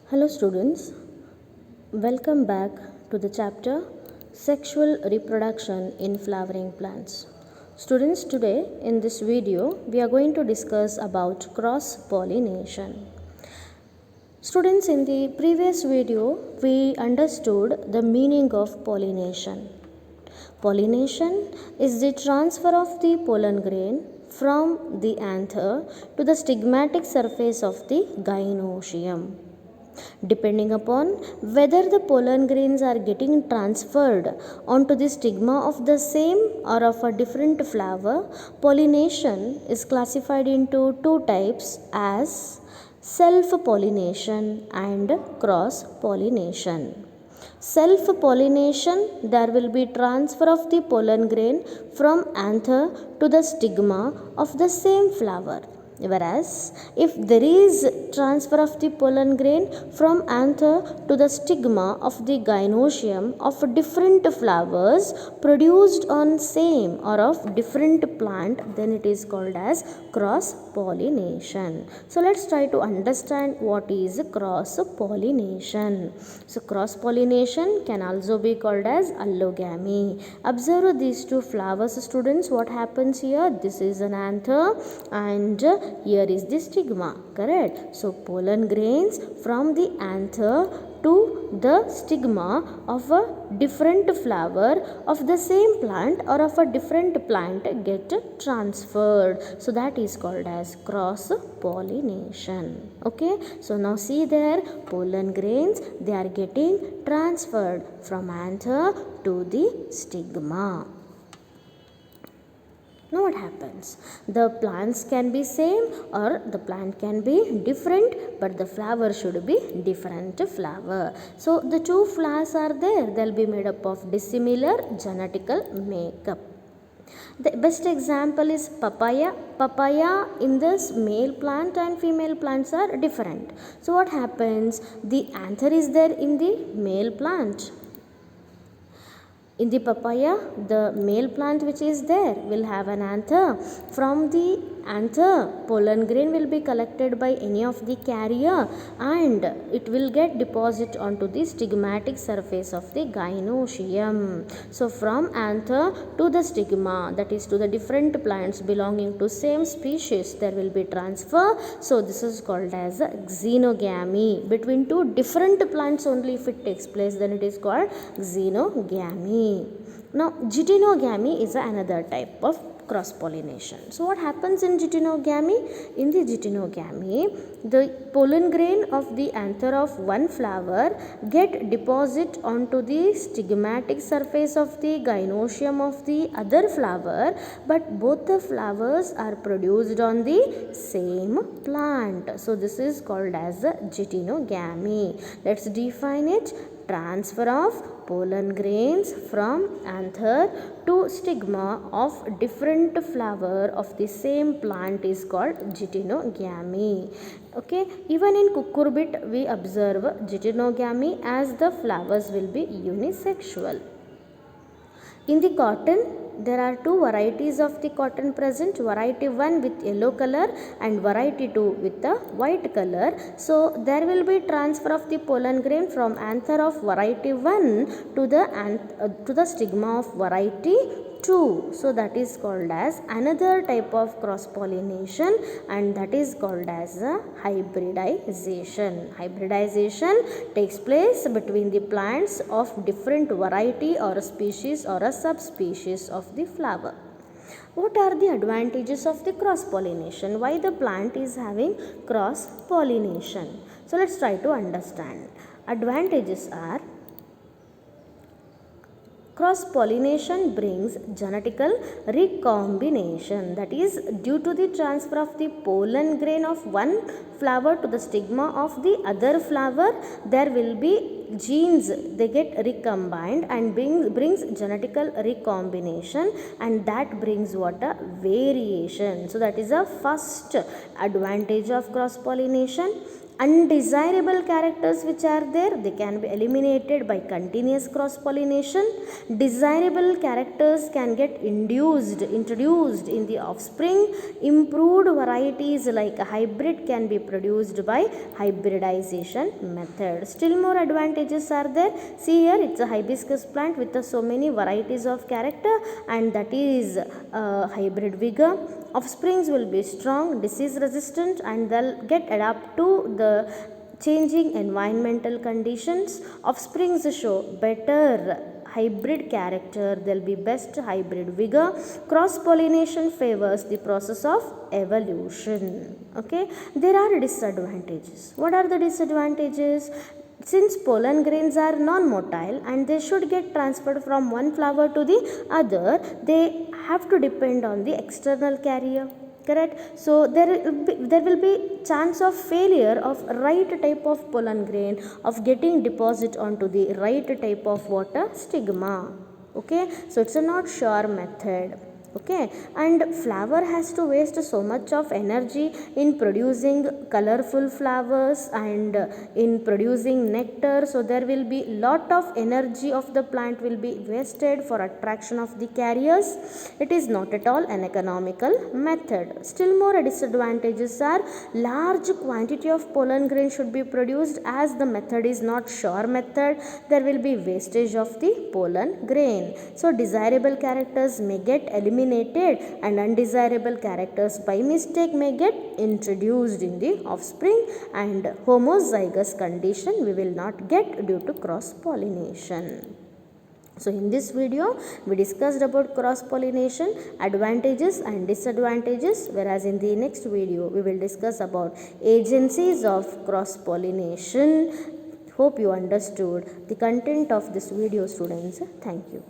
Hello students, welcome back to the chapter Sexual Reproduction in Flowering Plants. Students, today in this video we are going to discuss about cross pollination. Students, in the previous video we understood the meaning of pollination. Pollination is the transfer of the pollen grain from the anther to the stigmatic surface of the gynoecium. Depending upon whether the pollen grains are getting transferred onto the stigma of the same or of a different flower, pollination is classified into two types as self-pollination and cross-pollination. Self-pollination, there will be transfer of the pollen grain from anther to the stigma of the same flower. Whereas if there is transfer of the pollen grain from anther to the stigma of the gynoecium of different flowers produced on same or of different plant, then it is called as cross pollination. So let's try to understand what is cross pollination. So cross pollination can also be called as allogamy. Observe these two flowers, students. What happens here? This is an anther and here is the stigma, correct? So pollen grains from the anther to the stigma of a different flower of the same plant or of a different plant get transferred. So that is called as cross pollination. Okay, so now see there, pollen grains, they are getting transferred from anther to the stigma. Now what happens? The plants can be same or the plant can be different, but the flower should be different flower. So the two flowers are there, they'll be made up of dissimilar genetical makeup. The best example is papaya. Papaya in this male plant and female plants are different. So what happens? The anther is there in the male plant. In the papaya, the male plant which is there will have an anther. From the anther, pollen grain will be collected by any of the carrier and it will get deposit onto the stigmatic surface of the gynoecium. So from anther to the stigma, that is to the different plants belonging to same species, there will be transfer. So this is called as a xenogamy. Between two different plants only if it takes place, then it is called xenogamy. Now geitonogamy is another type of cross pollination. So what happens in geitonogamy? In the geitonogamy, the pollen grain of the anther of one flower get deposit onto the stigmatic surface of the gynoecium of the other flower, but both the flowers are produced on the same plant. So this is called as a geitonogamy. Let's define it. Transfer of pollen grains from anther to stigma of different flower of the same plant is called geitonogamy. Okay, even in cucurbit we observe geitonogamy as the flowers will be unisexual. In the cotton, there are two varieties of the cotton present, variety 1 with yellow color and variety 2 with the white color. So there will be transfer of the pollen grain from anther of variety 1 to the stigma of variety 2. So that is called as another type of cross pollination and that is called as a hybridization. Hybridization takes place between the plants of different variety or a species or a subspecies of the flower. What are the advantages of the cross pollination? Why the plant is having cross pollination? So let's try to understand. Advantages are: cross pollination brings genetical recombination, that is due to the transfer of the pollen grain of one flower to the stigma of the other flower, there will be genes, they get recombined and brings genetical recombination, and that brings what? A variation. So that is a first advantage of cross pollination. Undesirable characters which are there, they can be eliminated by continuous cross pollination. Desirable characters can get introduced in the offspring. Improved varieties like hybrid can be produced by hybridization method. Still more advantages are there. See here, it's a hibiscus plant with so many varieties of character, and that is hybrid vigor. Offsprings will be strong, disease resistant, and they'll get adapt to the changing environmental conditions. Offsprings show better hybrid character, they'll be best hybrid vigor. Cross pollination favors the process of evolution. Okay, there are disadvantages. What are the disadvantages? Since pollen grains are non-motile and they should get transferred from one flower to the other, they have to depend on the external carrier, correct? So there will be chance of failure of right type of pollen grain of getting deposit onto the right type of water stigma. Okay, so it's a not sure method. Okay, and flower has to waste so much of energy in producing colorful flowers and in producing nectar, so there will be lot of energy of the plant will be wasted for attraction of the carriers. It is not at all an economical method. Still more disadvantages are large quantity of pollen grain should be produced, as the method is not sure method, there will be wastage of the pollen grain. So desirable characters may get eliminated and undesirable characters by mistake may get introduced in the offspring, and homozygous condition we will not get due to cross pollination. So in this video we discussed about cross pollination, advantages and disadvantages, whereas in the next video we will discuss about agencies of cross pollination. Hope you understood the content of this video, students. Thank you.